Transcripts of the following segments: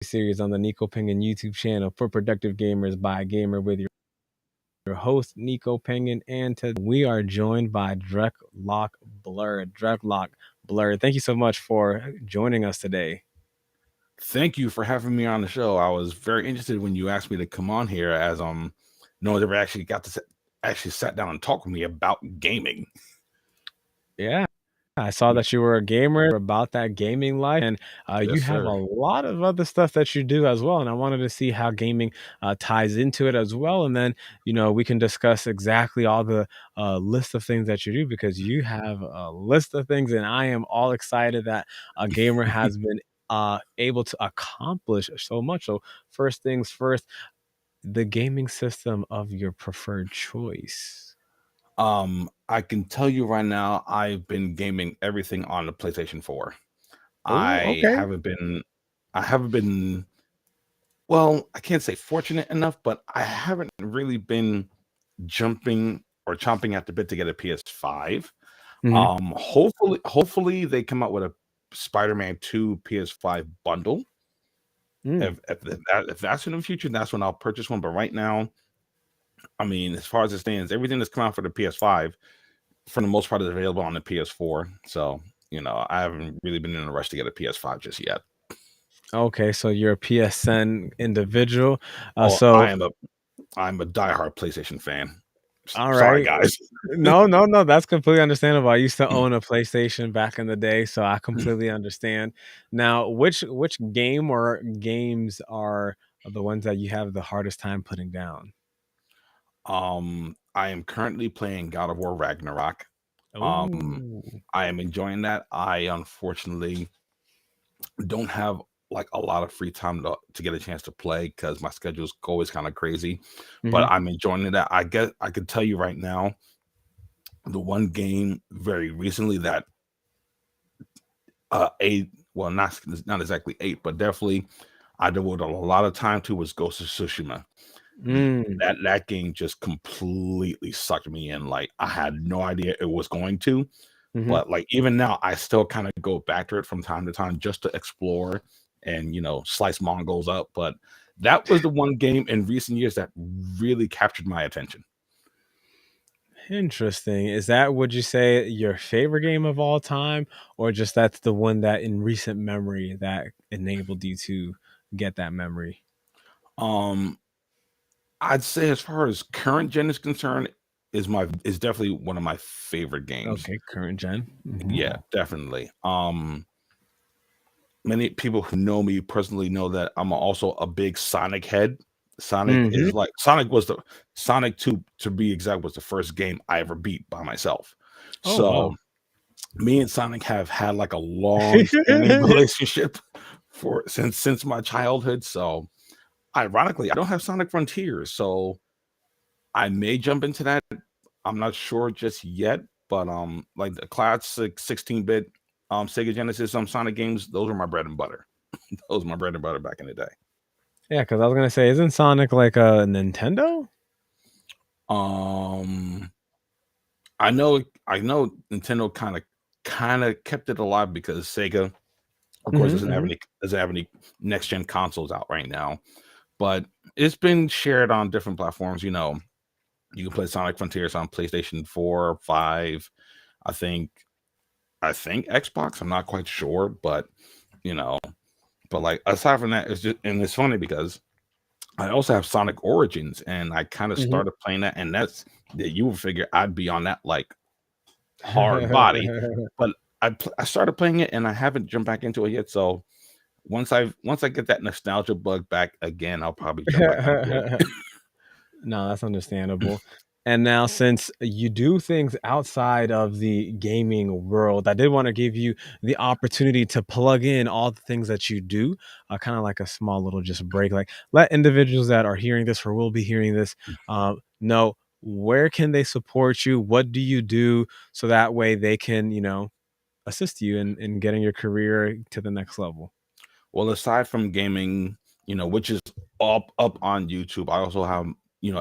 series on the Nico Penguin YouTube channel for productive gamers by a gamer with your host Nico Penguin, and today we are joined by Dreadloc Blerd. Dreadloc Blerd, thank you so much for joining us today. Thank you for having me on the show. I was very interested when you asked me to come on here, as no one ever actually got to actually sat down and talk with me about gaming. Yeah, I saw that you were a gamer about that gaming life, and you Yes, have a sir. lot of other stuff that you do as well. And I wanted to see how gaming ties into it as well. And then, we can discuss exactly all the list of things that you do, because you have a list of things, and I am all excited that a gamer has been able to accomplish so much. So, first things first, the gaming system of your preferred choice. I can tell you right now, I've been gaming everything on the PlayStation 4. Oh, I okay. haven't been, I haven't been, well, I can't say fortunate enough, but I haven't really been jumping or chomping at the bit to get a PS5. Hmm. Hopefully they come out with a Spider-Man 2 PS5 bundle. Mm. If that's in the future, that's when I'll purchase one. But right now, I mean, as far as it stands, everything that's come out for the PS5, for the most part, is available on the PS4. So, I haven't really been in a rush to get a PS5 just yet. Okay, so you're a PSN individual. Oh, So I'm a diehard PlayStation fan. all Sorry, right. guys. No, no, no, that's completely understandable. I used to own a PlayStation back in the day, so I completely understand. Now, which game or games are the ones that you have the hardest time putting down? I am currently playing God of War Ragnarok. Um, Oh. I am enjoying that. I unfortunately don't have like a lot of free time to get a chance to play because my schedule is always kind of crazy. But Mhm. I'm enjoying that. I could tell you right now, the one game very recently that ate, well, not exactly ate, but definitely I devoted a lot of time to, was Ghost of Tsushima. Mm. That game just completely sucked me in. Like, I had no idea it was going to. Mhm. But like, even now, I still kind of go back to it from time to time just to explore and slice Mongols up. But that was the one game in recent years that really captured my attention. Interesting. Is that, would you say, your favorite game of all time, or just that's the one that in recent memory that enabled you to get that memory? Um, I'd say as far as current gen is concerned, is definitely one of my favorite games. Okay, current gen. Mhm. Yeah, definitely. Many people who know me personally know that I'm also a big Sonic head. Mhm. Sonic 2, to be exact, was the first game I ever beat by myself. Oh, wow. So me and Sonic have had like a long standing relationship for since my childhood. So ironically, I don't have Sonic Frontiers, so I may jump into that. I'm not sure just yet, but like the classic 16-bit Sega Genesis Sonic games, those are my bread and butter. Those were my bread and butter back in the day. Yeah, because I was gonna say, isn't Sonic like a Nintendo? Um, I know Nintendo kind of kept it alive because Sega, of course, Mhm, mhm. doesn't have any next gen consoles out right now. But it's been shared on different platforms. You can play Sonic Frontiers on PlayStation 4, 5, I think Xbox. I'm not quite sure, but you know, like, aside from that, it's funny because I also have Sonic Origins, and I kind of Mhm. started playing that, and that you would figure I'd be on that like hard body, but I started playing it and I haven't jumped back into it yet. So once I get that nostalgia bug back again, I'll probably jump back into it. No, that's understandable. And now, since you do things outside of the gaming world, I did want to give you the opportunity to plug in all the things that you do, kind of like a small little just break. Like, let individuals that are hearing this or will be hearing this know, where can they support you? What do you do? So that way they can, assist you in getting your career to the next level. Well, aside from gaming, which is up on YouTube, I also have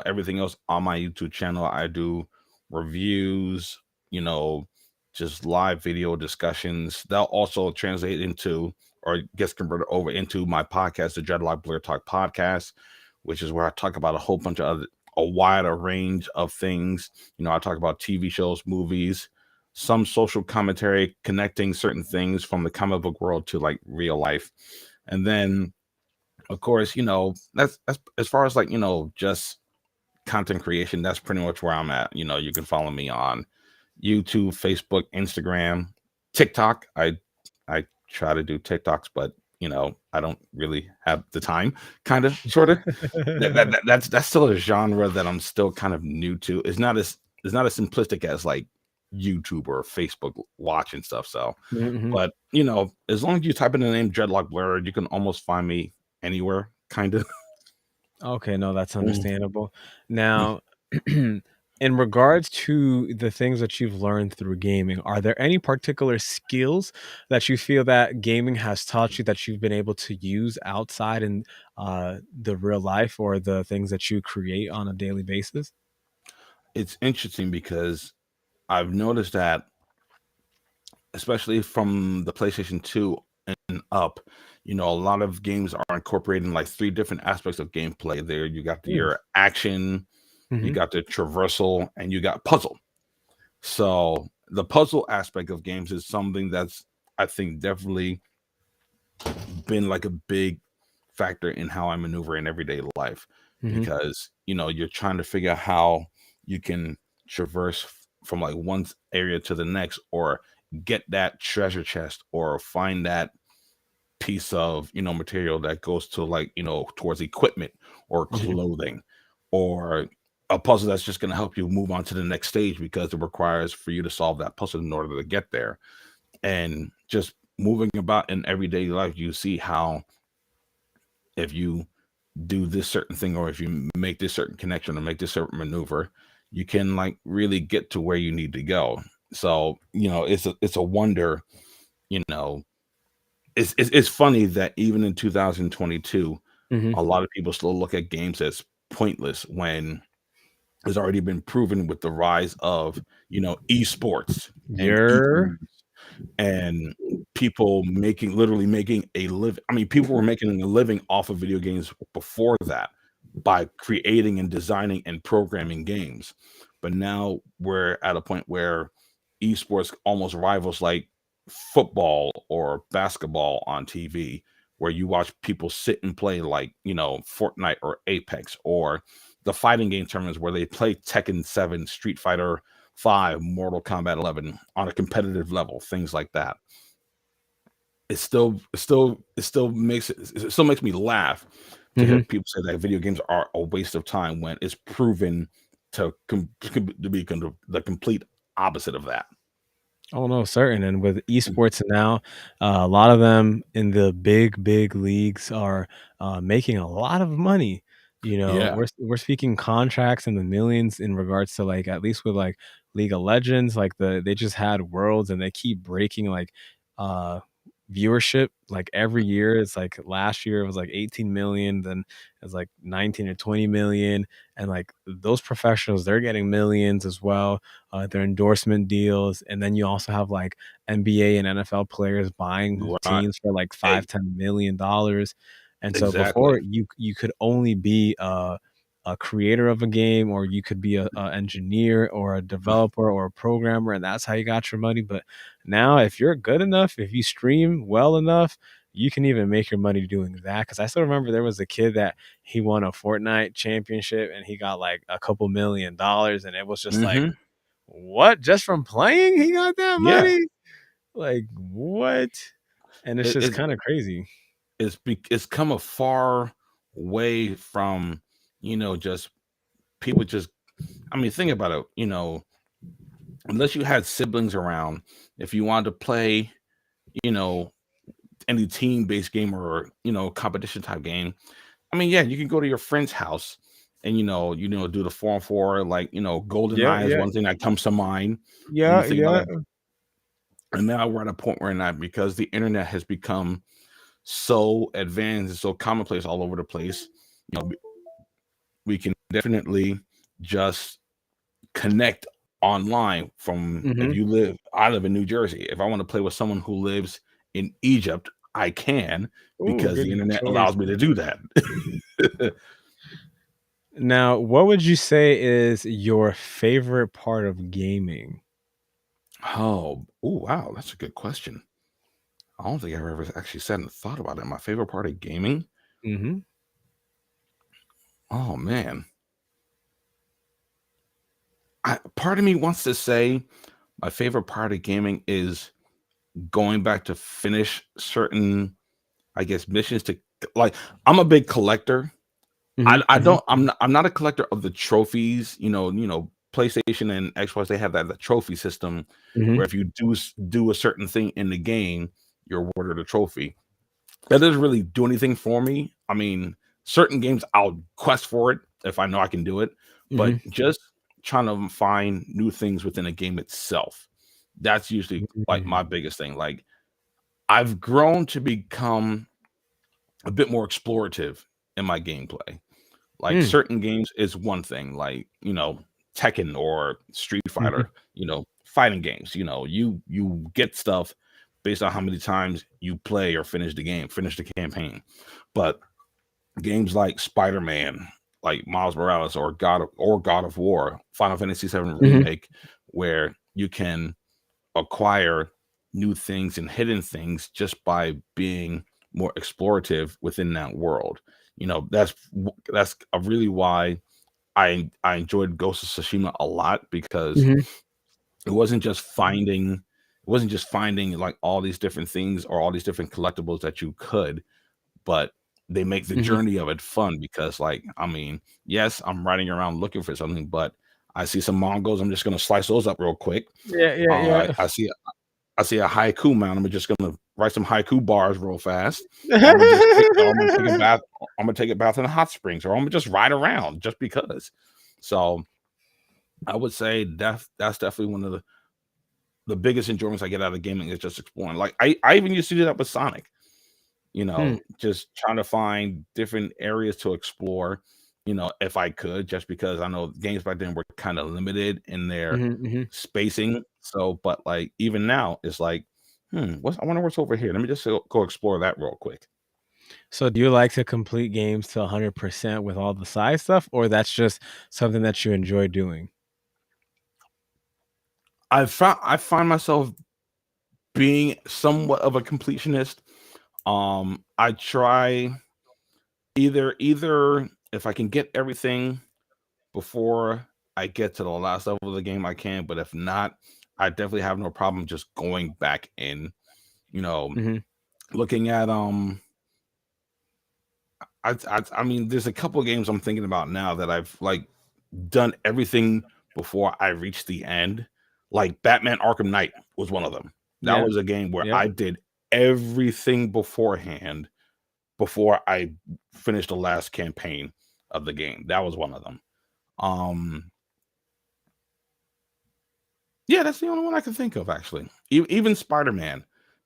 everything else on my YouTube channel. I do reviews, you know, just live video discussions. That'll also translate into or gets converted over into my podcast, the Dreadloc Blerd Talk podcast, which is where I talk about a whole bunch of a wider range of things. I talk about TV shows, movies, some social commentary, connecting certain things from the comic book world to like real life. And then, of course, that's as far as like, just content creation, that's pretty much where I'm at. You can follow me on YouTube, Facebook, Instagram, TikTok. I try to do TikToks, but I don't really have the time. Kind of, sort of. That's still a genre that I'm still kind of new to. It's not as simplistic as like YouTube or Facebook watch and stuff. So, Mhm. but as long as you type in the name Dreadlock Blerd, you can almost find me anywhere. Kind of. Okay, no, that's understandable. Now, in regards to the things that you've learned through gaming, are there any particular skills that you feel that gaming has taught you that you've been able to use outside in the real life or the things that you create on a daily basis? It's interesting because I've noticed that, especially from the PlayStation 2 and up, a lot of games are incorporating like three different aspects of gameplay. There, you got Mm. your action, you Mhm. got the traversal, and you got puzzle. So the puzzle aspect of games is something that's, I think, definitely been like a big factor in how I maneuver in everyday life, Mhm. because you're trying to figure out how you can traverse from like one area to the next, or get that treasure chest, or find that piece of material that goes to like towards equipment or Mhm. clothing, or a puzzle that's just going to help you move on to the next stage, because it requires for you to solve that puzzle in order to get there. And just moving about in everyday life, you see how if you do this certain thing, or if you make this certain connection or make this certain maneuver, you can like really get to where you need to go. So it's a wonder. you know it's funny that even in 2022, Mhm. a lot of people still look at games as pointless, when it's already been proven with the rise of esports and You're and people literally making a live. I mean, people were making a living off of video games before that, by creating and designing and programming games. But now we're at a point where esports almost rivals like football or basketball on TV, where you watch people sit and play like, Fortnite or Apex, or the fighting game tournaments where they play Tekken 7, Street Fighter 5, Mortal Kombat 11 on a competitive level, things like that. It still makes me laugh to hear Mhm. people say that video games are a waste of time, when it's proven to be the complete opposite of that. Oh, no, certain. And with esports now, a lot of them in the big leagues are making a lot of money. Yeah, We're speaking contracts in the millions in regards to like at least with like League of Legends, like they just had worlds and they keep breaking like uh viewership like every year. It's like last year it was like 18 million, then it's like 19 or 20 million. And like those professionals, they're getting millions as well, their endorsement deals, and then you also have like NBA and NFL players buying right. teams for like E- 5-10 million dollars. And so exactly. before you could only be a creator of a game, or you could be a engineer or a developer or a programmer, and that's how you got your money. But now, if you're good enough, if you stream well enough, you can even make your money doing that. Because I still remember there was a kid that he won a Fortnite championship and he got like a couple $1 million, and it was just like, Hmm. what? Just from playing, he got that Yeah, money? Like, what? And it's it, just it, kind of crazy. it's come a far way from just people just. I mean, think about it. Unless you had siblings around, if you wanted to play, you know, any team-based game, or competition type game. I mean, yeah, you can go to your friend's house and do the 4-on-4, like Golden Yeah, Eye is yeah, one thing that comes to mind when you yeah, think about yeah. it. And now we're at a point where not, because the internet has become so advanced and so commonplace all over the place. You know, we can definitely just connect online from. If Mhm. you live I live in New Jersey. If I want to play with someone who lives in Egypt, I can Ooh, because good the internet choice. allows me to do that. Now, what would you say is your favorite part of gaming? Oh, oh wow, that's a good question. I don't think I've ever actually sat and thought about it. My favorite part of gaming? Mhm, Oh man. Part of me wants to say my favorite part of gaming is going back to finish certain, I guess, missions to like I'm a big collector. mhm, I mhm, don't I'm not a collector of the trophies, PlayStation and Xbox, they have that trophy system mhm, where if you do a certain thing in the game, you're awarded a trophy. That doesn't really do anything for me. I mean, certain games I'll quest for it if I know I can do it, but mhm, just trying to find new things within a game itself. That's usually like mm, my biggest thing. Like I've grown to become a bit more explorative in my gameplay. Like mm, certain games is one thing, like, Tekken or Street mhm, Fighter, fighting games, you get stuff based on how many times you play or finish the game, finish the campaign. But games like Spider-Man, like Miles Morales or God of War, Final Fantasy VII mhm, Remake, where you can acquire new things and hidden things just by being more explorative within that world. That's a really why I enjoyed Ghost of Tsushima a lot because mhm, it wasn't just finding like all these different things or all these different collectibles that you could, but they make the mhm. journey of it fun because, like, I mean, yes, I'm riding around looking for something, but I see some Mongols, I'm just gonna slice those up real quick. Yeah, yeah, Uh, yeah. I see a haiku mountain, I'm just gonna write some haiku bars real fast, or I'm gonna take a bath. I'm gonna take a bath in the hot springs, or I'm gonna just ride around just because. So I would say that's definitely one of the biggest enjoyments I get out of gaming is just exploring. Like I even used to do that with Sonic. Hmm, Just trying to find different areas to explore, if I could, just because I know games back then were kind of limited in their mhm, mhm. spacing. So, but like even now, it's like, I wonder what's over here. Let me just go explore that real quick. So do you like to complete games to 100% with all the side stuff, or that's just something that you enjoy doing? I find myself being somewhat of a completionist. I try either if I can get everything before I get to the last level of the game, I can. But if not, I definitely have no problem just going back in. You know, Mhm, looking at I mean, there's a couple of games I'm thinking about now that I've like done everything before I reached the end. Like Batman Arkham Knight was one of them. That yeah, was a game where yeah, I did everything beforehand before I finished the last campaign of the game. That was one of them. Um, yeah, that's the only one I can think of actually. Even Spider-Man,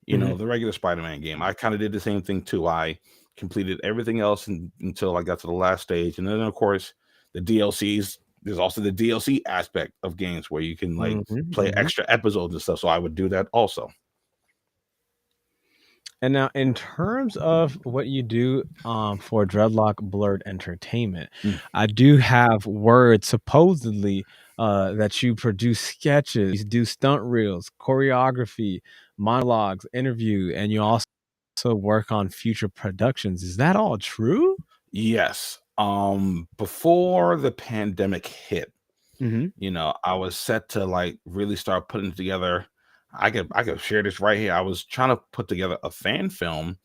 mhm. the regular Spider-Man game, I kind of did the same thing too. I completed everything else until I got to the last stage, and then of course the DLCs. There's also the DLC aspect of games where you can like Mhm, play mhm. extra episodes and stuff. So I would do that also. And now in terms of what you do, for Dreadloc Blerd Entertainment, Mm. I do have word supposedly, that you produce sketches, do stunt reels, choreography, monologues, interview, and you also work on future productions. Is that all true? Yes. Before the pandemic hit, Mhm. I was set to like really start putting together. I could share this right here. I was trying to put together a fan film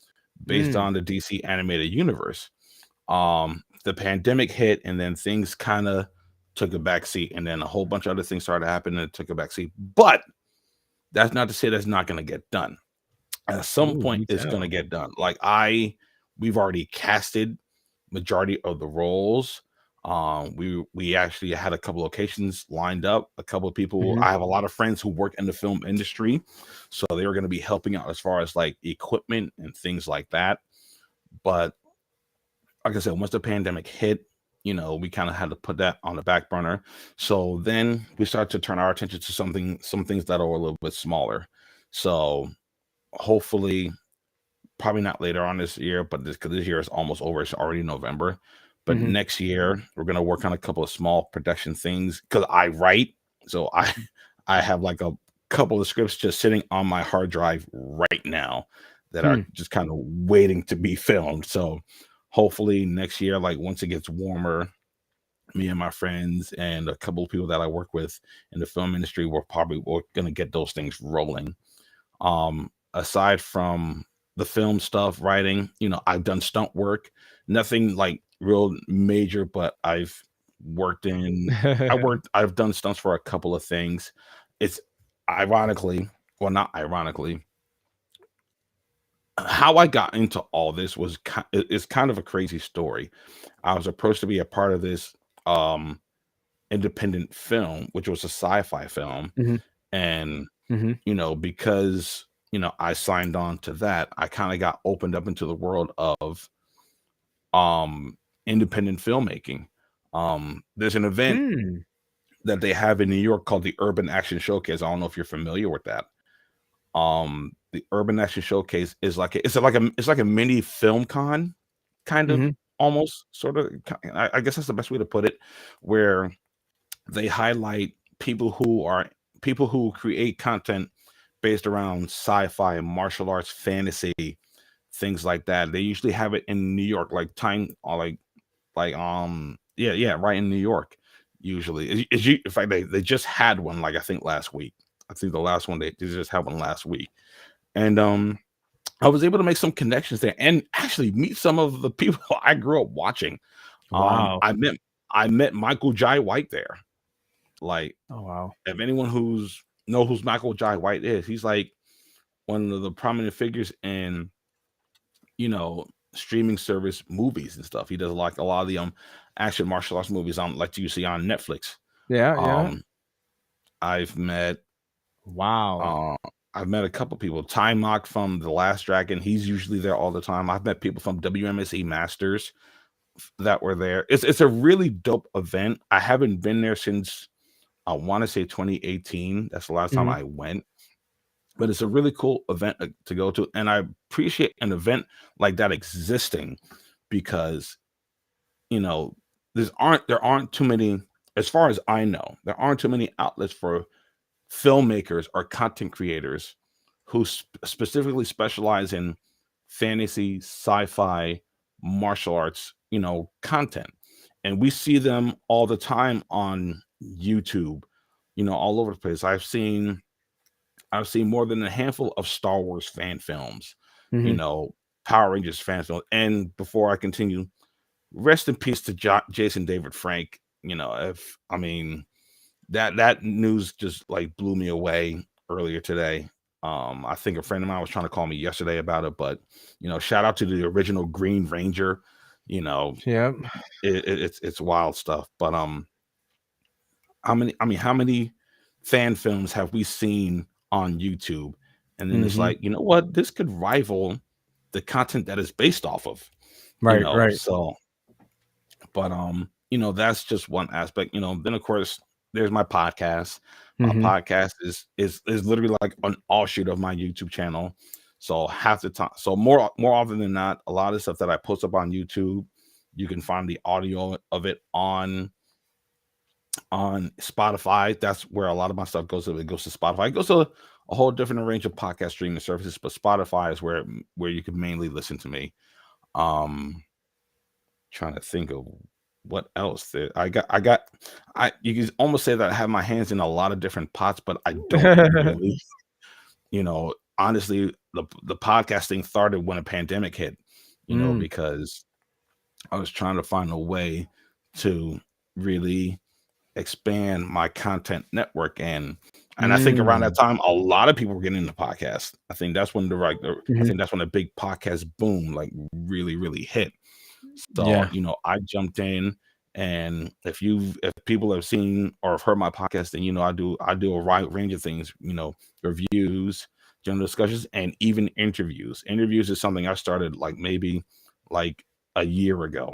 based Mm. on the DC animated universe. The pandemic hit, and then things kind of took a back seat, and then a whole bunch of other things started happening and it took a back seat. But that's not to say that's not going to get done. At some Ooh, point, do it's going to tell. get done. We've already casted majority of the roles. We actually had a couple locations lined up. A couple of people. Mhm. I have a lot of friends who work in the film industry, so they were going to be helping out as far as like equipment and things like that. But like I said, once the pandemic hit, we kind of had to put that on the back burner. So then we started to turn our attention to some things that are a little bit smaller. So hopefully probably not later on this year, but because this year is almost over, it's already November. But Mhm. next year we're gonna work on a couple of small production things because I write, so I have like a couple of scripts just sitting on my hard drive right now that are Hmm. just kind of waiting to be filmed. So hopefully next year, like once it gets warmer, me and my friends and a couple of people that I work with in the film industry, we're gonna get those things rolling. Aside from the film stuff, writing, I've done stunt work, nothing like real major, but I've done stunts for a couple of things. It's ironically, well, not ironically, how I got into all this is kind of a crazy story. I was approached to be a part of this um independent film, which was a sci-fi film, Mhm. and Mhm. because I signed on to that, I kind of got opened up into the world of um independent filmmaking. There's an event Hmm. that they have in New York called the Urban Action Showcase. I don't know if you're familiar with that. The Urban Action Showcase is it's like a mini film con, kind of, Mhm. almost, sort of. I guess that's the best way to put it, where they highlight people who create content based around sci-fi, martial arts, fantasy, things like that. They usually have it in New York, like time, or yeah, right in New York. Usually, in fact, they just had one, like, I think last week. I think the last one, they just had one last week, and I was able to make some connections there and actually meet some of the people I grew up watching. Um, Wow. I met I met Michael Jai White there. Like, Oh, wow. if anyone who's Michael Jai White is, he's like one of the prominent figures in, you know, streaming service movies and stuff. He does like a lot of the action martial arts movies on, like, you see on Netflix. Yeah, yeah. Um, I've met Wow. uh I've met a couple people. Time Mock from The Last Dragon, he's usually there all the time. I've met people from WMSE Masters that were there. It's a really dope event. I haven't been there since, I want to say, 2018. That's the last time Mhm. I went. But it's a really cool event to go to, and I appreciate an event like that existing because, you know, there aren't too many, as far as I know, there aren't too many outlets for filmmakers or content creators who specifically specialize in fantasy, sci-fi, martial arts, content. And we see them all the time on YouTube, all over the place. I've seen more than a handful of Star Wars fan films, you Mhm. know, Power Rangers fan films. And before I continue, rest in peace to Jason David Frank. If I mean that news just like blew me away earlier today. I think a friend of mine was trying to call me yesterday about it, but shout out to the original Green Ranger. You know, Yep. it's wild stuff. But how many fan films have we seen on YouTube? And then it's Mhm. like, you know what? This could rival the content that is based off of, Right, right. so, but that's just one aspect. Then of course there's my podcast. My Mhm. podcast is literally like an offshoot of my YouTube channel. So half the time, so more often than not, a lot of stuff that I post up on YouTube, you can find the audio of it on Spotify. That's where a lot of my stuff goes to. It goes to Spotify. It goes to a whole different range of podcast streaming services, but Spotify is where you can mainly listen to me. Um, Trying to think of what else there. You can almost say that I have my hands in a lot of different pots, but I don't really. Honestly, the podcasting started when a pandemic hit. Mm. Because I was trying to find a way to really expand my content network, and I think around that Mm. time a lot of people were getting into podcasts. I think that's when I Mhm. think that's when the big podcast boom like really hit. So, Yeah. I jumped in, and if people have seen or have heard my podcast, then I do a wide range of things, reviews, general discussions, and even interviews. Interviews is something I started like maybe like a year ago.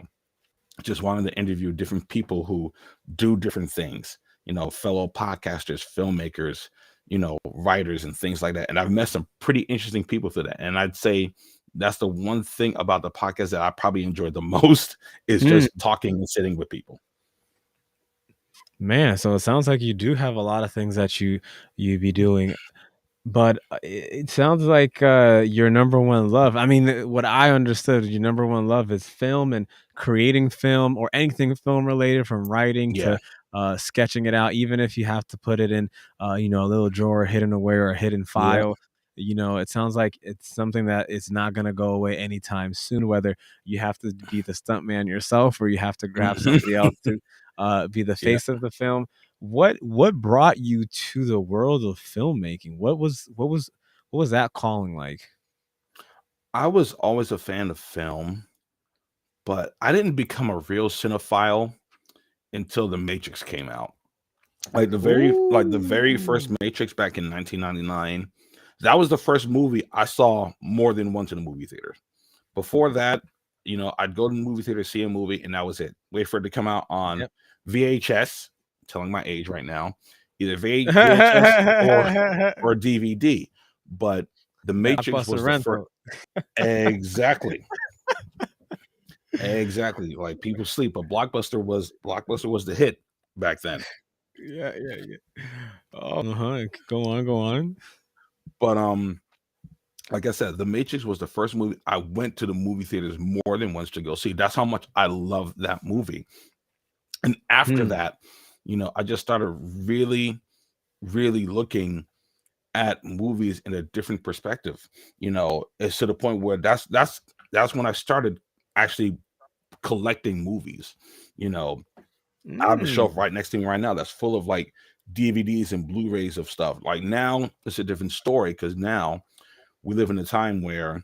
Just wanted to interview different people who do different things, fellow podcasters, filmmakers, writers and things like that. And I've met some pretty interesting people through that. And I'd say That's the one thing about the podcast that I probably enjoy the most is Mm. just talking and sitting with people. Man, so it sounds like you do have a lot of things that you be doing. But, it sounds like, your number one love I mean, what I understood, your number one love is film and creating film or anything film related from writing Yeah, to, sketching it out, even if you have to put it in, a little drawer hidden away or a hidden yeah. file. It sounds like it's something that is not gonna go away anytime soon, whether you have to be the stunt man yourself or you have to grab Mhm. somebody else to, be the Yeah. face of the film. What brought you to the world of filmmaking? What was that calling like? I was always a fan of film, but I didn't become a real cinephile until The Matrix came out. Like the very first Ooh. Matrix back in 1999. That was the first movie I saw more than once in a movie theater. Before that, I'd go to the movie theater, see a movie, and that was it. Wait for it to come out on Yep. VHS, telling my age right now, either VHS or DVD. But The Matrix Blockbuster was the first. rental. Exactly. Exactly. Like people sleep, but Blockbuster was the hit back then. Yeah, yeah, yeah. Oh, uh-huh, go on, go on. But like I said, The Matrix was the first movie I went to the movie theaters more than once to go see. That's how much I love that movie. And after Hmm, that, I just started really, really looking at movies in a different perspective. It's to the point where that's when I started actually collecting movies. You know, I have a shelf mm, right next to me right now that's full of like DVDs and Blu-rays of stuff. Like now, it's a different story because now we live in a time where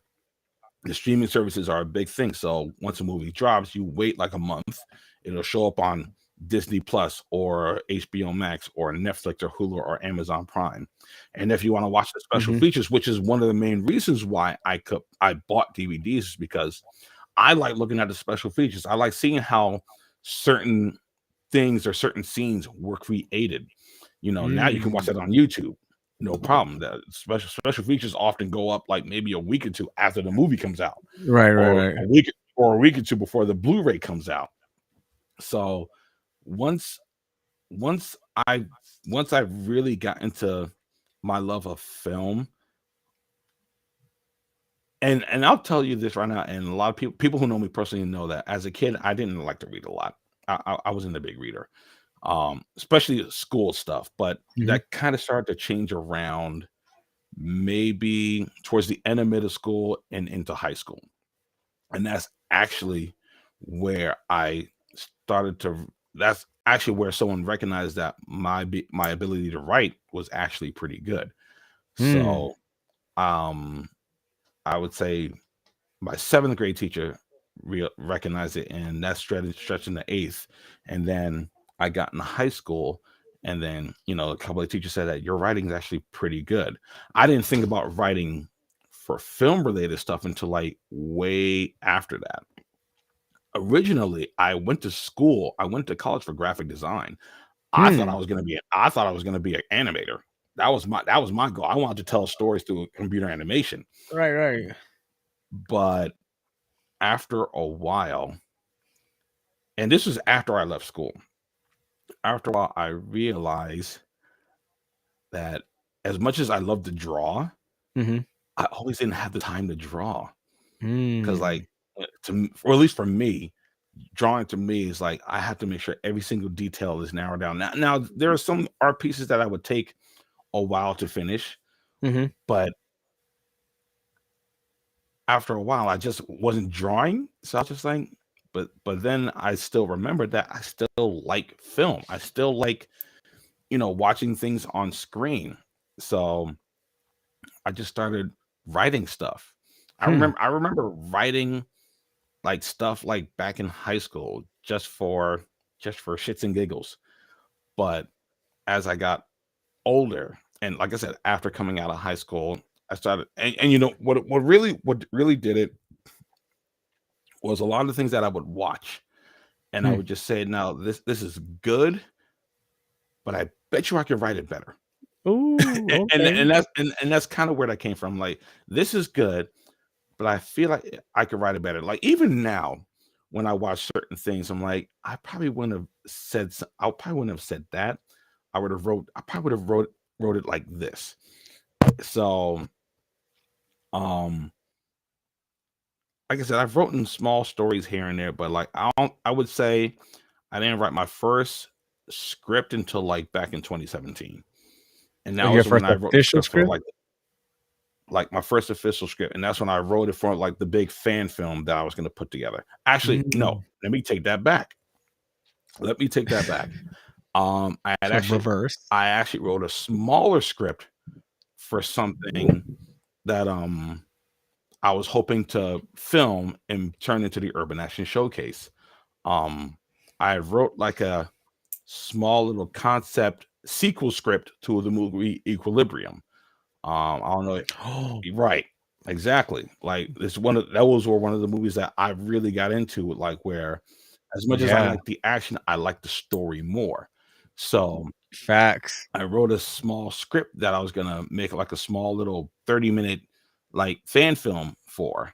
the streaming services are a big thing. So once a movie drops, you wait like a month. It'll show up on Disney Plus or HBO Max or Netflix or Hulu or Amazon Prime. And if you want to watch the special mhm, features, which is one of the main reasons why I bought DVDs, is because I like looking at the special features. I like seeing how certain things or certain scenes were created. Now you can watch that mm. on YouTube. No problem. The special features often go up like maybe a week or two after the movie comes out, Right, right, or right. a week or two before the Blu-ray comes out. So once once I once I really got into my love of film, and I'll tell you this right now, and a lot of people who know me personally know that as a kid I didn't like to read a lot. I wasn't a big reader, especially school stuff. But Mhm, that kind of started to change around maybe towards the end of middle school and into high school. And where I started to that's actually where someone recognized that my ability to write was actually pretty good. mm, So, um, I would say my 7th grade teacher recognized it, and that stretched in the 8th. And then I got into high school, and then a couple of teachers said that your writing is actually pretty good. I didn't think about writing for film related stuff until like way after that. Originally, I went to college for graphic design. hmm. I thought I was gonna be an animator. That was my goal. I wanted to tell stories through computer animation. Right, right. But after a while, and this was after I left school, after a while, I realized that as much as I love to draw, Mhm, I always didn't have the time to draw. Because mm, like, or at least for me, drawing to me is like I have to make sure every single detail is narrowed down. Now there are some art pieces that I would take a while to finish, mhm, but after a while, I just wasn't drawing. So I was just like, but then I still remembered that I still like film. I still like, watching things on screen. So I just started writing stuff. I hmm. remember I remember writing like stuff like back in high school just for shits and giggles. But as I got older, and like I said, after coming out of high school, I started and what really did it was a lot of the things that I would watch, and I Hmm. would just say, "Now this is good, but I bet you I could write it better." Ooh, And okay. and that's kind of where that came from. Like, this is good, but I feel like I could write it better. Like even now, when I watch certain things, I'm like, I probably wouldn't have said that. I probably would have wrote it like this. So, um, like I said, I've written small stories here and there, but like I would say I didn't write my first script until like back in 2017. And that Your was when first I wrote the official script for script? like my first official script, and that's when I wrote it for like the big fan film that I was going to put together. Actually, no, Mm. let me take that back. Let me take that back. I had So reverse. I actually wrote a smaller script for something that I was hoping to film and turn into the Urban Action Showcase. Um, I wrote like a small little concept sequel script to the movie Equilibrium. I don't know. Oh, Right. Exactly. Like it's one of those were one of the movies that I really got into, like where as much as I yeah, like the action, I like the story more. So facts. I wrote a small script that I was gonna make like a small little 30-minute like fan film for.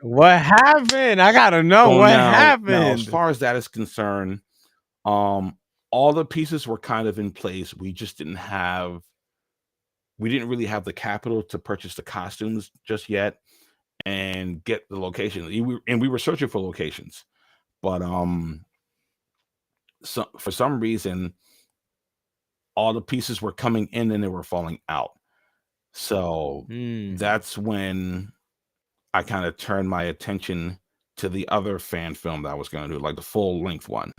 What happened? I gotta know So what now as happened. far as that is concerned, um all the pieces were kind of in place. We didn't really have the capital to purchase the costumes just yet and get the location. We were searching for locations, but so for some reason, all the pieces were coming in and they were falling out. So Mm. that's when I kind of turned my attention to the other fan film that I was going to do, like the full length one.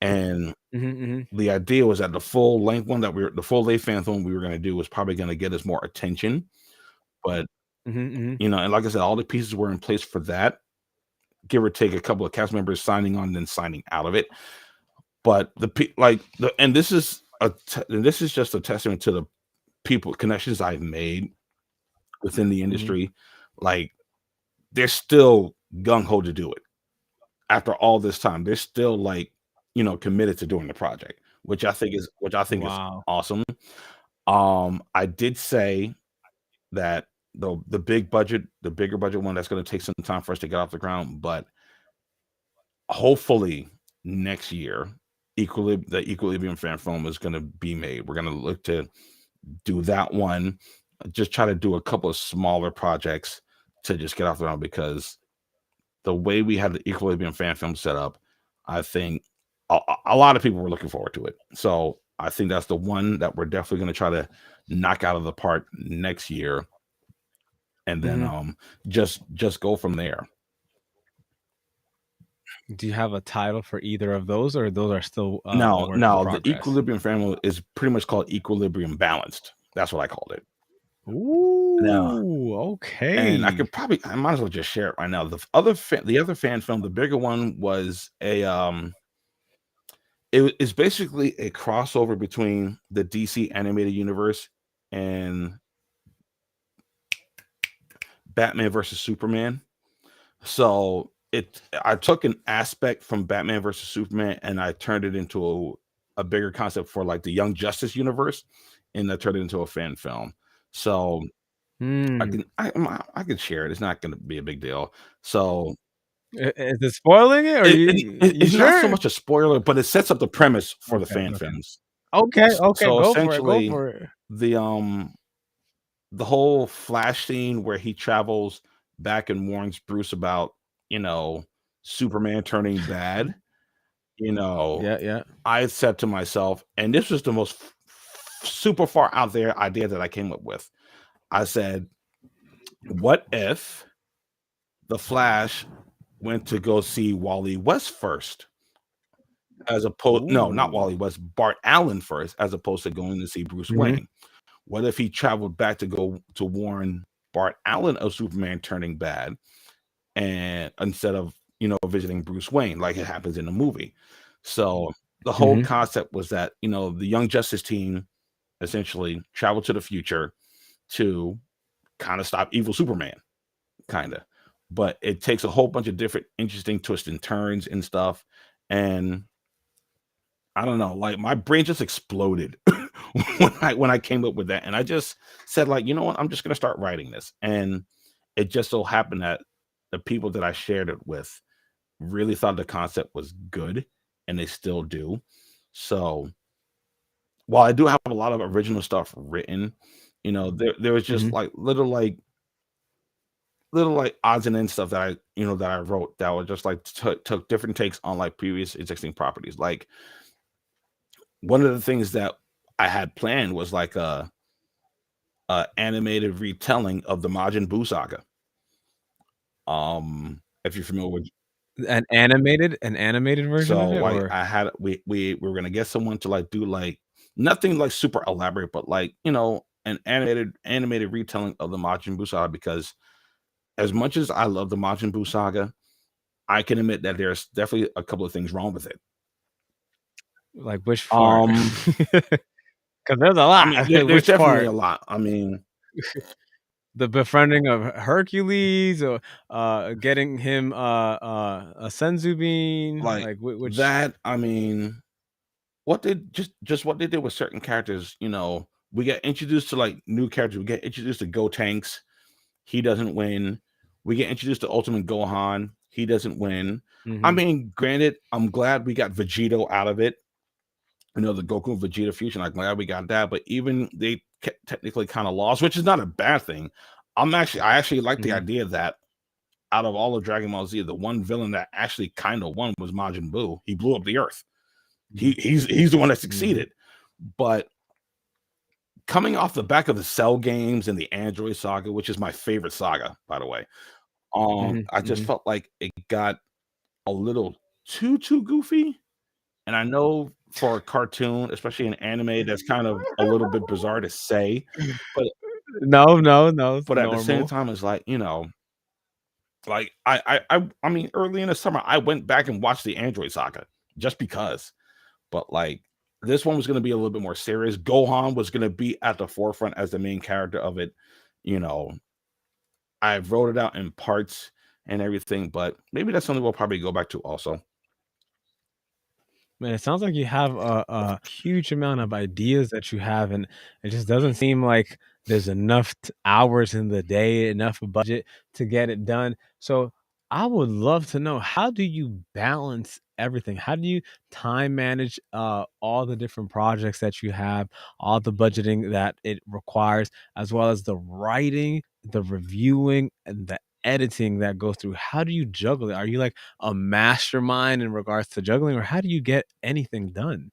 And Mhm, mhm, the idea was that the full length fan film we were going to do was probably going to get us more attention. But mhm, mhm. and like I said, all the pieces were in place for that, give or take a couple of cast members signing on and then signing out of it. But and this is just a testament to the people connections I've made within the Mhm. industry. Like they're still gung ho to do it after all this time. They're still like committed to doing the project, which I think is Wow. awesome. I did say that the bigger budget one, that's going to take some time for us to get off the ground, but hopefully next year, the Equilibrium fan film is going to be made. We're going to look to do that one. Just try to do a couple of smaller projects to just get off the ground because the way we had the Equilibrium fan film set up, I think a lot of people were looking forward to it. So I think that's the one that we're definitely going to try to knock out of the park next year, and then Mhm. just go from there. Do you have a title for either of those, or those are still, a Now, work in the progress? Equilibrium family is pretty much called Equilibrium Balanced. That's what I called it. Now, Ooh, and okay. I might as well just share it right now. The other fan film, the bigger one was it's basically a crossover between the DC animated universe and Batman versus Superman. So I took an aspect from Batman versus Superman and I turned it into a bigger concept for like the Young Justice universe, and I turned it into a fan film. So Hmm. I can share it. It's not going to be a big deal. So Is it spoiling it, or you it's not so sure? much a spoiler, but it sets up the premise for the Okay, fan okay. films. Okay, okay, So go for it, go essentially, for it. the the whole Flash scene where he travels back and warns Bruce about, you know, Superman turning bad, you know, Yeah, yeah. I said to myself, and this was the most super far out there idea that I came up with. I said, what if the Flash went to go see Wally West first, as opposed no, not Ooh. Wally West, Bart Allen first, as opposed to going to see Bruce Mhm, Wayne? What if he traveled back to go to warn Bart Allen of Superman turning bad, and instead of visiting Bruce Wayne like it happens in the movie? So the whole mhm, concept was that the Young Justice team essentially traveled to the future to kind of stop evil Superman, kind of. But it takes a whole bunch of different interesting twists and turns and stuff. And I don't know, like my brain just exploded when I came up with that. And I just said, like, you know what, I'm just gonna start writing this. And It just so happened that the people that I shared it with really thought the concept was good, and they still do. So while I do have a lot of original stuff written, there was just Mhm. like little odds and ends stuff that I wrote that was just like took different takes on like previous existing properties. Like one of the things that I had planned was like a animated retelling of the Majin Buu saga. If you're familiar with. An animated version So, of it, like, or I had we were gonna get someone to, like, do, like nothing, like, super elaborate, but, like, an animated retelling of the Majin Buu saga because as much as I love the Majin Buu saga, I can admit that there's definitely a couple of things wrong with it. like which part? Um, 'Cause there's a I lot. mean, there's Which definitely part? a lot. I mean, The befriending of Hercules, or getting him a senzu bean, like, like which. that I mean, what they just what they did with certain characters, we get introduced to, like, new characters. We get introduced to Gotenks. He doesn't win. We get introduced to Ultimate Gohan. He doesn't win. I Mhm, mean, granted, I'm glad we got Vegito out of it. The Goku and Vegeta fusion. I'm glad we got that. But even they technically kind of lost, which is not a bad thing. I actually like the mhm, idea that out of all of Dragon Ball Z, the one villain that actually kind of won was Majin Buu. He blew up the Earth. mhm, He's the one that mhm, succeeded. But coming off the back of the Cell games and the Android saga, which is my favorite saga, by the way, mhm, I just mhm. felt like it got a little too goofy. And I know for a cartoon, especially an anime, that's kind of a little bit bizarre to say, but No, no, no, it's at the same normal. time, it's like, like I mean, early in the summer, I went back and watched the Android saga just because. But like this one was gonna be a little bit more serious. Gohan was gonna be at the forefront as the main character of it. You know, I wrote it out in parts and everything, but maybe that's something we'll probably go back to also. Man, it sounds like you have a huge amount of ideas that you have, and it just doesn't seem like there's enough hours in the day, enough budget to get it done. So I would love to know, how do you balance everything? How do you time manage all the different projects that you have, all the budgeting that it requires, as well as the writing, the reviewing, and the editing that goes through? How do you juggle it? Are you like a mastermind in regards to juggling, or how do you get anything done?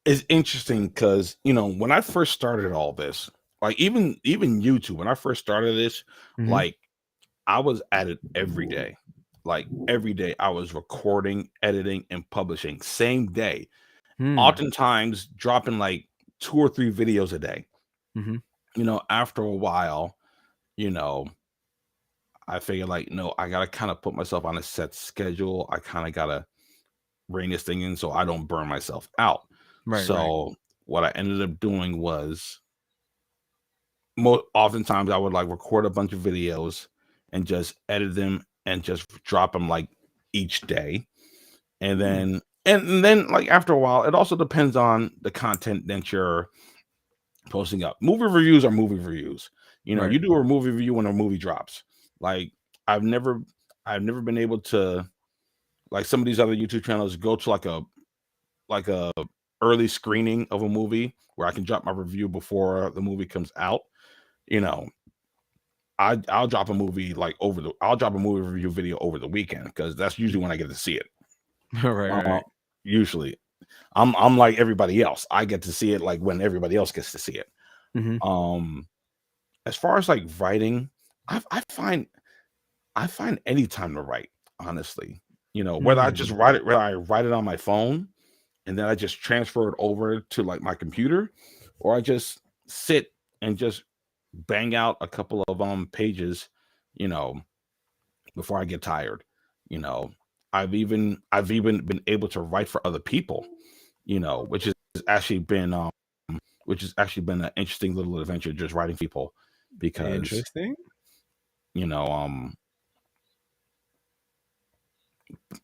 It's interesting because when I first started all this, like even YouTube, when I first started this, Mhm. like I was at it every day. Like every day I was recording, editing, and publishing same day. Hmm. Oftentimes dropping like 2 or 3 videos a day. Mhm. After a while, you know, I figured like, no, I gotta kind of put myself on a set schedule. I kind of gotta rein this thing in so I don't burn myself out. Right, right. So what I ended up doing was oftentimes I would like record a bunch of videos and just edit them and just drop them like each day. And Hmm. then like after a while, it also depends on the content that you're posting up. Movie reviews are movie reviews. Right. You do a movie review when a movie drops. Like I've never I've never been able to, like, some of these other YouTube channels, go to like a early screening of a movie where I can drop my review before the movie comes out. You know, I'll drop a movie like I'll drop a movie review video over the weekend because that's usually when I get to see it. Right, Uh, right. usually, I'm like everybody else. I get to see it like when everybody else gets to see it. Mhm. Um, as far as like writing, I find any time to write. Honestly, whether I just Hmm. write it, whether I write it on my phone and then I just transfer it over to like my computer, or I just sit and just bang out a couple of pages, you know, before I get tired. You know, I've even been able to write for other people, which has actually been an interesting little adventure just writing people because, Interesting. you know,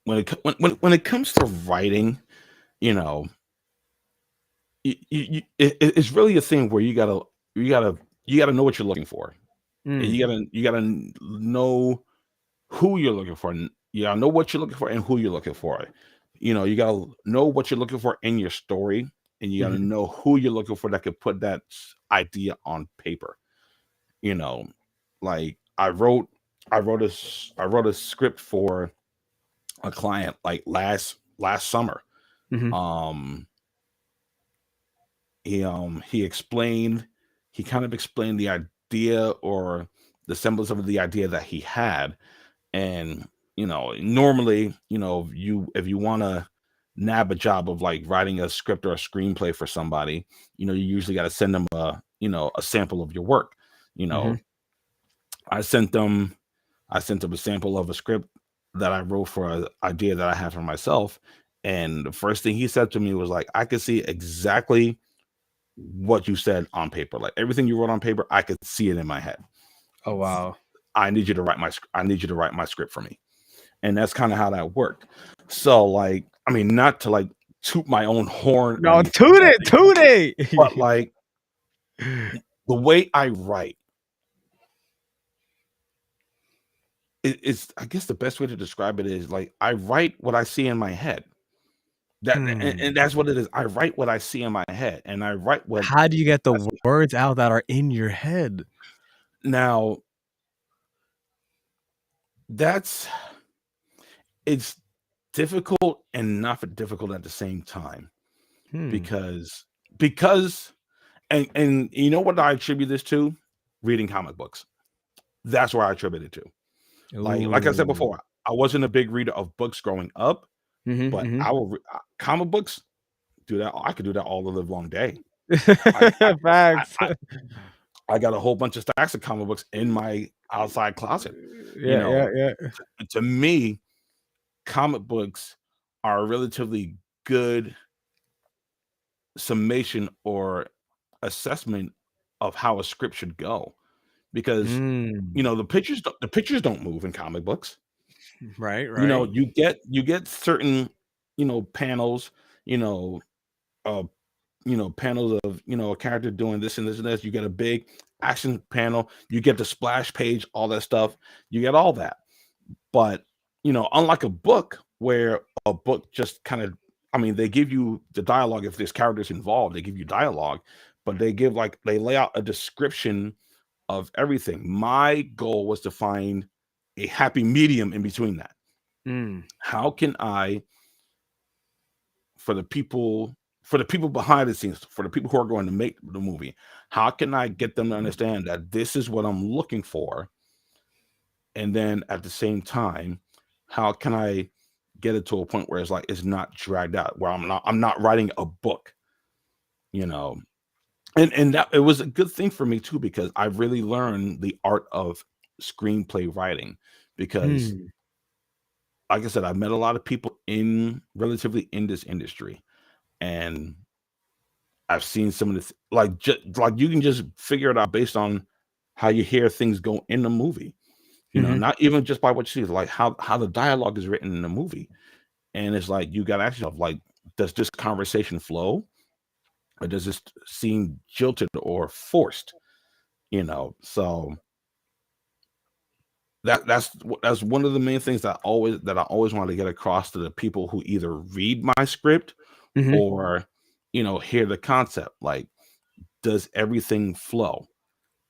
when it comes to writing, you know, it's really a thing where you gotta know what you're looking for. and Mm. you gotta know who you're looking for. You gotta know what you're looking for and who you're looking for. You gotta know what you're looking for in your story, and you gotta Mhm. know who you're looking for that could put that idea on paper. You know, like I wrote a script for a client like last summer. Mhm. Um, he explained he kind of explained the idea or the semblance of the idea that he had. And normally, if you want to nab a job of like writing a script or a screenplay for somebody, you usually got to send them a sample of your work. you know Mhm. i sent them I sent them a sample of a script that I wrote for an idea that I had for myself. And the first thing he said to me was like, I could see exactly what you said on paper. Like everything you wrote on paper, I could see it in my head. Oh, wow. I need you to write I need you to write my script for me. And that's kind of how that worked. So like, I mean, not to like toot my own horn or No, anything like toot that, it, toot but it. like the way I write is, I guess the best way to describe it is like I write what I see in my head. And Hmm. that's what it is. I write what I see in my head, and I write what How do you get I the see. words out that are in your head? Now that's it's difficult and not difficult at the same time Hmm. because because and you know what I attribute this to? Reading comic books. That's where I attribute it to. Like I said Ooh. before, I wasn't a big reader of books growing up, Mhm, but mhm. I will comic books do that. I could do that all the live long day. I I I, Facts. I I got a whole bunch of stacks of comic books in my outside closet. You Yeah, yeah, know, yeah. to me, comic books are a relatively good summation or assessment of how a script should go because Mm. the pictures don't move in comic books. Right, right. You get certain panels, you know uh panels of a character doing this and this and this. You get a big action panel, you get the splash page, all that stuff. You get all that. But, unlike a book where a book just kind of, I mean, they give you the dialogue if there's characters involved, they give you dialogue, but they lay out a description of everything. My goal was to find a happy medium in between that. Mm. How can I, for the people behind the scenes, for the people who are going to make the movie, how can I get them to understand that this is what I'm looking for? And then at the same time, how can I get it to a point where it's like it's not dragged out, where I'm not writing a book, you know. And that it was a good thing for me too, because I really learned the art of screenplay writing. Because Hmm. like I said, I've met a lot of people in relatively in this industry, and I've seen some of this like you can just figure it out based on how you hear things go in the movie. Mhm. Not even just by what you see, like how the dialogue is written in the movie. And it's like you gotta ask yourself, like, does this conversation flow? Or does this seem jilted or forced? So that's one of the main things that I always want to get across to the people who either read my script Mhm. or hear the concept. Like, does everything flow?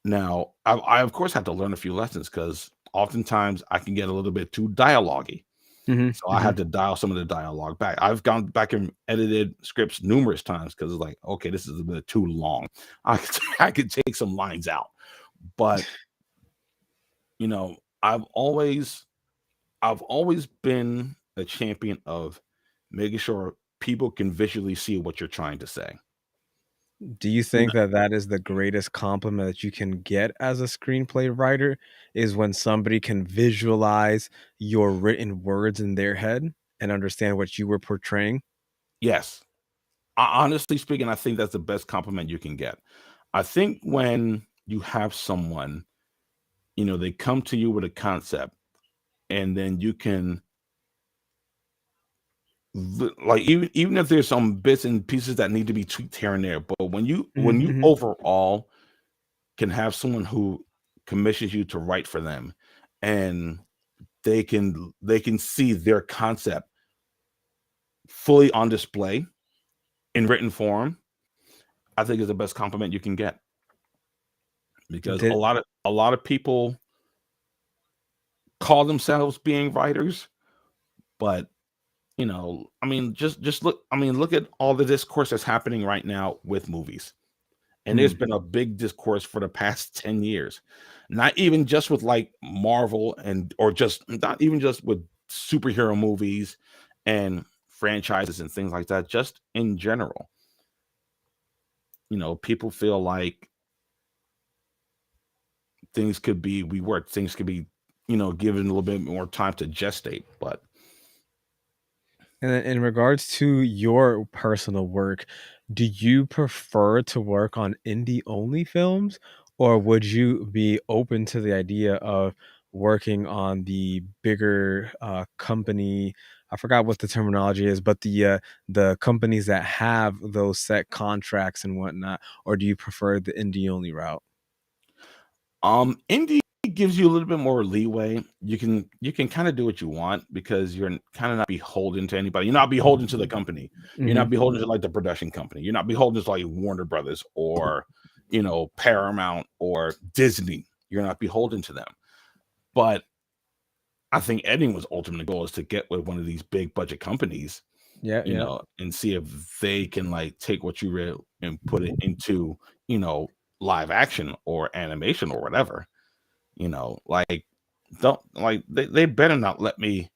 Now, I of course had to learn a few lessons because oftentimes I can get a little bit too dialogue-y. Mhm. So I Mhm. had to dial some of the dialogue back. I've gone back and edited scripts numerous times because it's like, okay, this is a bit too long. I could take some lines out. But you know, I've always I've always been a champion of making sure people can visually see what you're trying to say. Do you You think that that is the greatest compliment that you can get as a screenplay writer, is when somebody can visualize your written words in their head and understand what you were portraying? Yes. Honestly speaking, I think that's the best compliment you can get. I think when you have someone, they come to you with a concept and then you can like even if there's some bits and pieces that need to be tweaked here and there, but when you Mhm, mhm. overall can have someone who commissions you to write for them, and they can see their concept fully on display in written form, I think is the best compliment you can get, because Did a lot of people call themselves being writers, but I mean, just look. I mean, look at all the discourse that's happening right now with movies, and there's mm, been a big discourse for the past 10 years. Not even just with like Marvel or just not even just with superhero movies and franchises and things like that. Just in general, people feel like things could be, given a little bit more time to gestate. But and then in regards to your personal work, do you prefer to work on indie only films, or would you be open to the idea of working on the bigger company? I forgot what the terminology is, but the companies that have those set contracts and whatnot, or do you prefer the indie only route? indie gives you a little bit more leeway. You can kind of do what you want because you're kind of not beholden to anybody. You're not beholden to the company. You're Hmm. not beholden to like the production company. You're not beholden to like Warner Brothers or Paramount or Disney. You're not beholden to them. But I think anyone's ultimate goal is to get with one of these big budget companies, Yeah, yeah. and see if they can like take what you read and put it into, you know, live action or animation or whatever. Like don't like they better not let me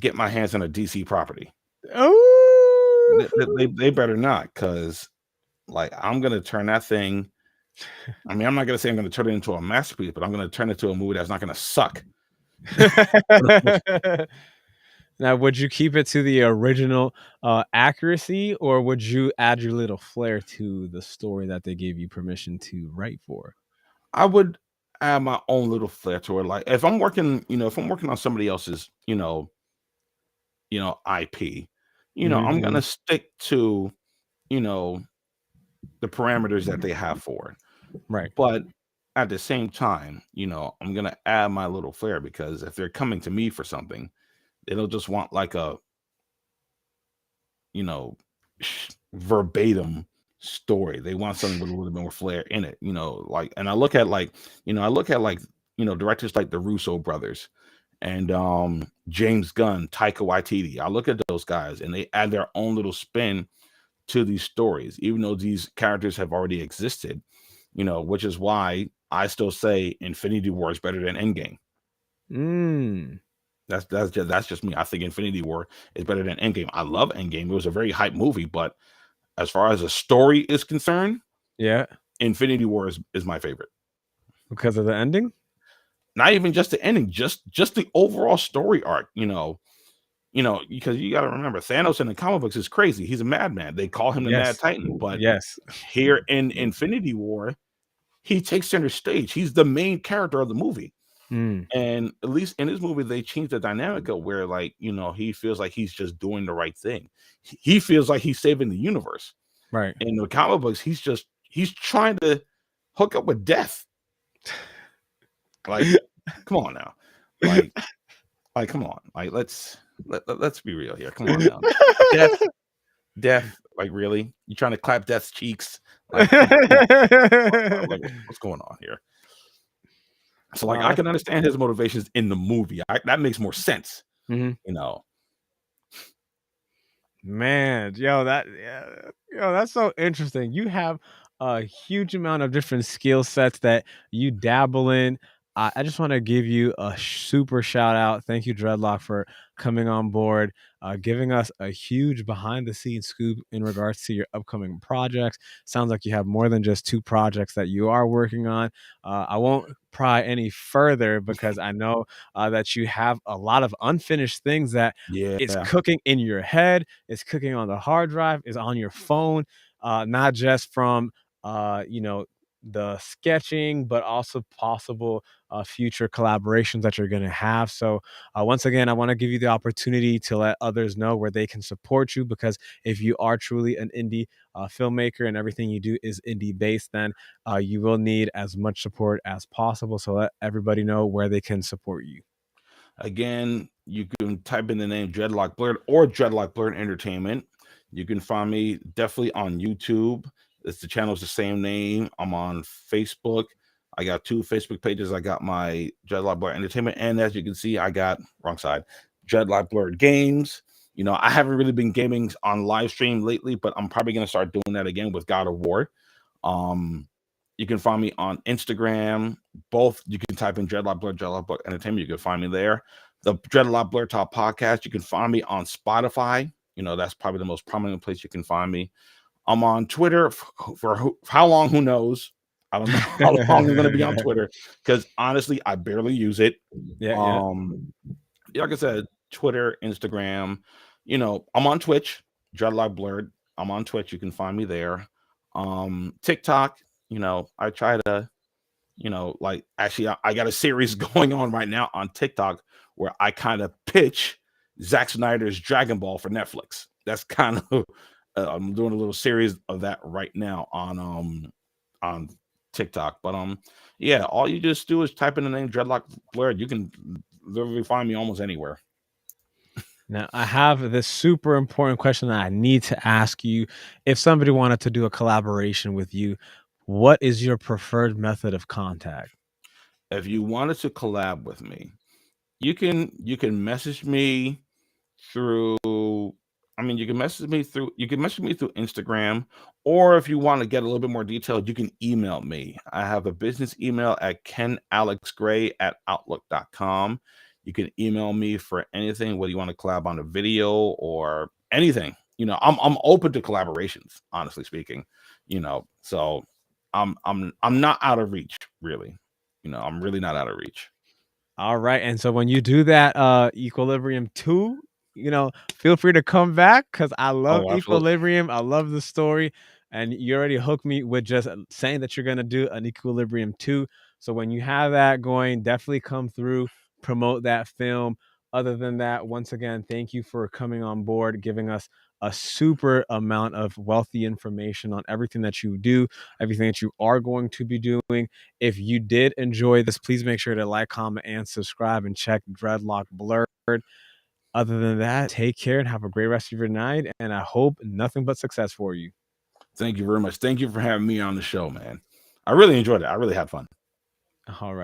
get my hands on a DC property. They Oh. better not, because like I'm gonna turn that thing. I mean, I'm not gonna say I'm gonna turn it into a masterpiece, but I'm gonna turn it to a movie that's not gonna suck. Now, would you keep it to the original accuracy, or would you add your little flair to the story that they gave you permission to write for? I would add my own little flair to it. Like if I'm working on somebody else's, IP, I'm Hmm. gonna stick to, you know, the parameters that they have for it. Right. But at the same time, I'm gonna add my little flair, because if they're coming to me for something, they don't just want like a, you know, verbatim story. They want something with a little bit more flair in it, like, and I look at like, directors like the Russo brothers and James Gunn, Taika Waititi. I look at those guys and they add their own little spin to these stories, even though these characters have already existed, which is why I still say Infinity War is better than Endgame. Mm. That's just me. I think Infinity War is better than Endgame. I love Endgame. It was a very hype movie, but as far as a story is concerned, Yeah, Infinity War is my favorite. because of the ending. Not even just the ending, just the overall story arc. Because you got to remember, Thanos in the comic books is crazy. He's a madman. They call him the Mad Yes, Titan, but yes. here in Infinity War, he takes center stage. He's the main character of the movie. Mm. And at least in this movie, they changed the dynamic of where, like, he feels like he's just doing the right thing. He feels like he's saving the universe. Right. In the comic books, he's trying to hook up with death. Like, come on now. Like, come on. Like, let's be real here. Come on now. Death, death. Like, really? You trying to clap death's cheeks? Like, come on now. Like, what's going on here? So, like, No, I that's can understand his motivations in the movie. That makes more sense, mhm. you know. Man, yo, yeah, yo, that's so interesting. You have a huge amount of different skill sets that you dabble in. I just want to give you a super shout out. Thank you, Dreadlock, for coming on board, giving us a huge behind the scenes scoop in regards to your upcoming projects. Sounds like you have more than just two projects that you are working on. I won't pry any further because I know that you have a lot of unfinished things that is Yeah. cooking in your head, is cooking on the hard drive, is on your phone, not just from uh, you know, the sketching, but also possible future collaborations that you're going to have. So, once again, I want to give you the opportunity to let others know where they can support you, because if you are truly an indie filmmaker and everything you do is indie based, then you will need as much support as possible. So, let everybody know where they can support you. Again, you can type in the name Dreadloc Blerd or Dreadloc Blerd Entertainment. You can find me definitely on YouTube. It's the channel's the same name. I'm on Facebook. I got 2 Facebook pages. I got my Dreadloc Blerd Entertainment, and as you can see, I got wrong side Dreadloc Blerd Games. I haven't really been gaming on live stream lately, but I'm probably gonna start doing that again with God of War. Um, you can find me on Instagram. Both you can type in Dreadloc Blerd Entertainment. You can find me there. The Dreadloc Blerd Talk podcast. You can find me on Spotify. That's probably the most prominent place you can find me. I'm on Twitter for how long? Who knows? I don't know how long I'm going to be on Twitter, because honestly, I barely use it. Yeah, yeah. Um, like I said, Twitter, Instagram. I'm on Twitch, Dreadloc Blerd. I'm on Twitch. You can find me there. TikTok. I try to, like actually, I got a series going on right now on TikTok where I kind of pitch Zack Snyder's Dragon Ball for Netflix. That's kind of I'm doing a little series of that right now on TikTok. But yeah, all you just do is type in the name Dreadloc Blerd. You can literally find me almost anywhere. Now, I have this super important question that I need to ask you. If somebody wanted to do a collaboration with you, what is your preferred method of contact? If you wanted to collab with me, you can message me through you can message me through Instagram, or if you want to get a little bit more detailed, you can email me. I have a business email at kenalexgray@outlook.com. You can email me for anything, whether you want to collab on a video or anything. I'm open to collaborations, honestly speaking. So I'm not out of reach, really. I'm really not out of reach. All right. And so when you do that Equilibrium 2, feel free to come back, cuz I love Oh, absolutely. Equilibrium. I love the story, and you already hooked me with just saying that you're going to do an Equilibrium 2. So when you have that going, definitely come through, promote that film. Other than that, once again, thank you for coming on board, giving us a super amount of wealthy information on everything that you do, everything that you are going to be doing. If you did enjoy this, please make sure to like, comment, and subscribe, and check Dreadloc Blerd. Other than that, take care and have a great rest of your night. And I hope nothing but success for you. Thank you very much. Thank you for having me on the show, man. I really enjoyed it. I really had fun. All right.